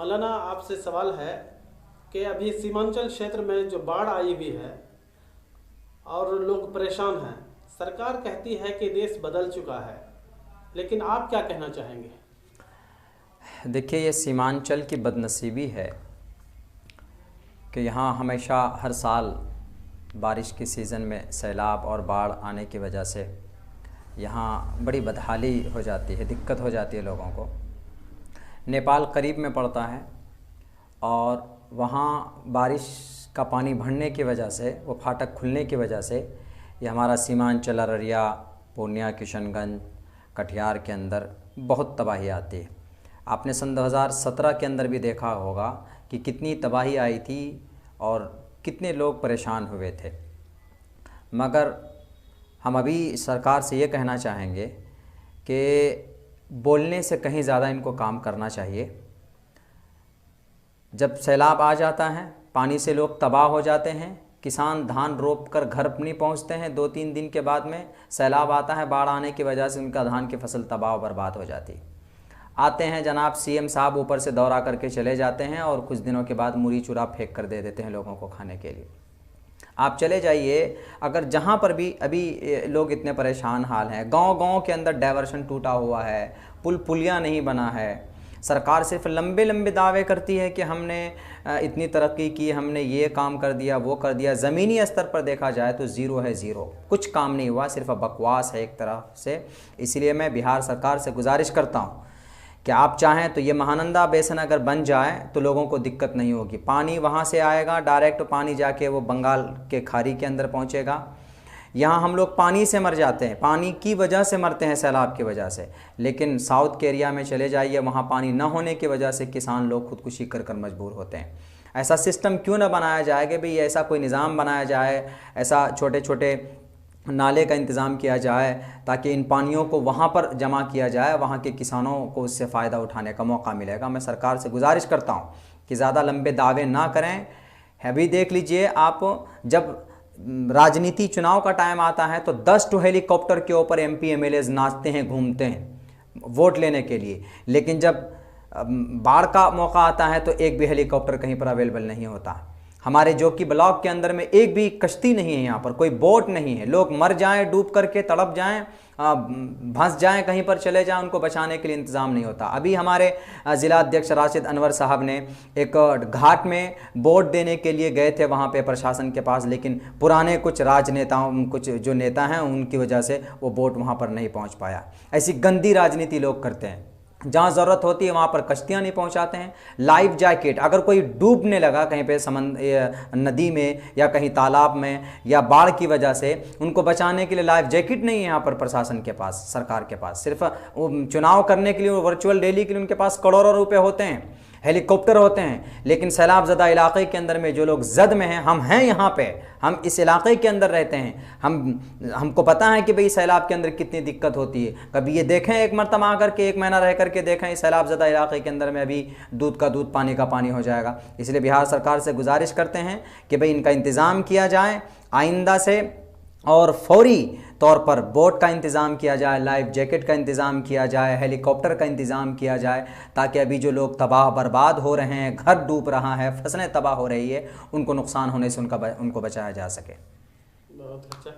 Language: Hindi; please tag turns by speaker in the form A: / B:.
A: मौलाना, आपसे सवाल है कि अभी सीमांचल क्षेत्र में जो बाढ़ आई हुई है और लोग परेशान हैं, सरकार कहती है कि देश बदल चुका है, लेकिन आप क्या कहना चाहेंगे?
B: देखिए, ये सीमांचल की बदनसीबी है कि यहाँ हमेशा हर साल बारिश के सीज़न में सैलाब और बाढ़ आने की वजह से यहाँ बड़ी बदहाली हो जाती है, दिक्कत हो जाती है लोगों को। नेपाल करीब में पड़ता है और वहाँ बारिश का पानी बढ़ने की वजह से, वो फाटक खुलने की वजह से ये हमारा सीमांचल, अररिया, पूर्णिया, किशनगंज, कटिहार के अंदर बहुत तबाही आती है। आपने सन 2017 के अंदर भी देखा होगा कि कितनी तबाही आई थी और कितने लोग परेशान हुए थे। मगर हम अभी सरकार से ये कहना चाहेंगे कि बोलने से कहीं ज़्यादा इनको काम करना चाहिए। जब सैलाब आ जाता है, पानी से लोग तबाह हो जाते हैं, किसान धान रोप कर घर नहीं पहुंचते हैं, 2-3 दिन के बाद में सैलाब आता है, बाढ़ आने की वजह से उनका धान की फसल तबाह और बर्बाद हो जाती है। आते हैं जनाब सीएम साहब, ऊपर से दौरा करके चले जाते हैं और कुछ दिनों के बाद मुरी चूरा फेंक कर दे देते हैं लोगों को खाने के लिए। आप चले जाइए, अगर जहाँ पर भी अभी लोग इतने परेशान हाल हैं, गांव-गांव के अंदर डाइवर्शन टूटा हुआ है, पुल पुलियाँ नहीं बना है। सरकार सिर्फ लंबे लंबे दावे करती है कि हमने इतनी तरक्की की, हमने ये काम कर दिया, वो कर दिया। ज़मीनी स्तर पर देखा जाए तो ज़ीरो है, ज़ीरो, कुछ काम नहीं हुआ, सिर्फ बकवास है एक तरह से। इसलिए मैं बिहार सरकार से गुजारिश करता हूँ कि आप चाहें तो ये महानंदा बेसिन अगर बन जाए तो लोगों को दिक्कत नहीं होगी। पानी वहाँ से आएगा, डायरेक्ट पानी जाके वो बंगाल के खाड़ी के अंदर पहुँचेगा। यहाँ हम लोग पानी से मर जाते हैं, पानी की वजह से मरते हैं, सैलाब की वजह से। लेकिन साउथ के एरिया में चले जाइए, वहाँ पानी न होने की वजह से किसान लोग खुदकुशी कर कर मजबूर होते हैं। ऐसा सिस्टम क्यों ना बनाया जाए कि भाई ऐसा कोई निज़ाम बनाया जाए, ऐसा छोटे छोटे नाले का इंतज़ाम किया जाए ताकि इन पानियों को वहाँ पर जमा किया जाए, वहाँ के किसानों को उससे फ़ायदा उठाने का मौका मिलेगा। मैं सरकार से गुजारिश करता हूँ कि ज़्यादा लंबे दावे ना करें। अभी देख लीजिए आप, जब राजनीति चुनाव का टाइम आता है तो 10 हेलीकॉप्टर के ऊपर एमपी एमएलए नाचते हैं, घूमते हैं वोट लेने के लिए। लेकिन जब बाढ़ का मौका आता है तो एक भी हेलीकॉप्टर कहीं पर अवेलेबल नहीं होता। हमारे जो कि ब्लॉक के अंदर में एक भी कश्ती नहीं है, यहाँ पर कोई बोट नहीं है। लोग मर जाएं, डूब करके तड़प जाएं, भंस जाएं, कहीं पर चले जाएं, उनको बचाने के लिए इंतज़ाम नहीं होता। अभी हमारे ज़िला अध्यक्ष राशिद अनवर साहब ने एक घाट में बोट देने के लिए गए थे वहाँ पे प्रशासन के पास, लेकिन पुराने कुछ राजनेताओं, कुछ जो नेता हैं, उनकी वजह से वो बोट वहाँ पर नहीं पहुँच पाया। ऐसी गंदी राजनीति लोग करते हैं। जहाँ ज़रूरत होती है वहाँ पर कश्तियाँ नहीं पहुँचाते हैं। लाइफ जैकेट, अगर कोई डूबने लगा कहीं पे नदी में या कहीं तालाब में या बाढ़ की वजह से, उनको बचाने के लिए लाइफ जैकेट नहीं है यहाँ पर प्रशासन के पास, सरकार के पास। सिर्फ चुनाव करने के लिए, वर्चुअल रैली के लिए उनके पास करोड़ों रुपए होते हैं, हेलीकॉप्टर होते हैं। लेकिन सैलाब ज़दा इलाके के अंदर में जो लोग जद में हैं, हम हैं यहाँ पे, हम इस इलाके के अंदर रहते हैं, हमको पता है कि भाई सैलाब के अंदर कितनी दिक्कत होती है। कभी ये देखें, एक मरतबा आकर के 1 महीना रह करके देखें, इस सैलाब ज़दा इलाके के अंदर में अभी दूध का दूध, पानी का पानी हो जाएगा। इसलिए बिहार सरकार से गुजारिश करते हैं कि भाई इनका इंतज़ाम किया जाए आइंदा से, और फौरी तौर पर बोट का इंतज़ाम किया जाए, लाइफ जैकेट का इंतज़ाम किया जाए, हेलीकॉप्टर का इंतज़ाम किया जाए, ताकि अभी जो लोग तबाह बर्बाद हो रहे हैं, घर डूब रहा है, फसलें तबाह हो रही है, उनको नुकसान होने से उनको बचाया जा सके।
A: बहुत अच्छा।